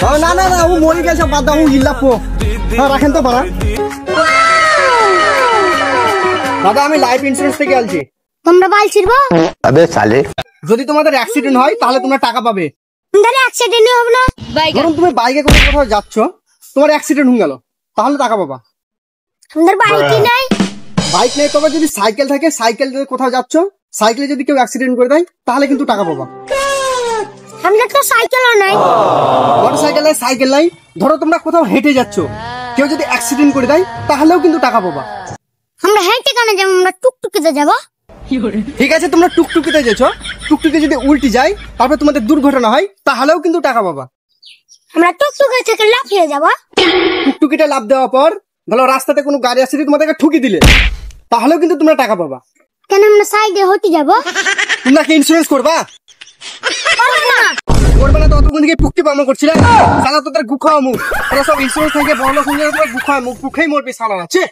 না না না, ও মরে গেছে, বাদ দাও, ও ইল্লাপো। রাখেন তো ভাড়া। দাদা আমি লাইফ ইন্স্যুরেন্স থেকে আলছি। তোমরা বালছিরবো? আবে সালে, যদি তোমাদের অ্যাক্সিডেন্ট হয় তাহলে তোমরা টাকা পাবে। তোমাদের অ্যাক্সিডেন্ট হবে না? ধরুন তুমি বাইকে করে কোথাও যাচ্ছ, তোমার অ্যাক্সিডেন্ট হয়ে গেল, তাহলে টাকা পাবা। আমাদের বাইকই নাই। বাইক নেই, তবে যদি সাইকেল থাকে, সাইকেল দিয়ে কোথাও যাচ্ছ, সাইকেলে যদি কেউ অ্যাক্সিডেন্ট করে দেয় তাহলে কিন্তু টাকা পাবা। আমাদের তো সাইকেলও নাই। মোটর সাইকেল নাই, সাইকেল নাই। ধরো তোমরা কোথাও হেঁটে যাচ্ছ, কেউ যদি অ্যাক্সিডেন্ট করে দেয় তাহলেও কিন্তু টাকা পাবা। আমরা হেঁটে কেন যাবো? আমরা টুকটুকিতে যাবো। ঠিক আছে, তোমরা টুকটুকিতে যেছো, টুকটুকি যদি উল্টে যায়, তারপর তোমাদের দুর্ঘটনা হয়, তাহলেও কিন্তু টাকা পাবা। আমরা টুকটুকি থেকে লাফিয়ে যাবো। টুকটুকিটা লাফ দেওয়ার পর ধরো রাস্তাতে কোনো গাড়ি আসছে, তোমাদেরকে ঠুকি দিলে, তাহলেও কিন্তু তোমরা টাকা পাবা। কেন আমরা সাইডে হতে যাবো? তোমরা কি ইন্স্যুরেন্স করবা? করবে না তো অতক্ষণ থেকে টুকটি পামো করছিলে। সালা তোদের গুখা মুখ, তোরা সব ইন্স্যুরেন্স থেকে বড় লোক হয়ে যাবে, তোরা গুখা মুখ, মুখেই মরবি সালা। আছে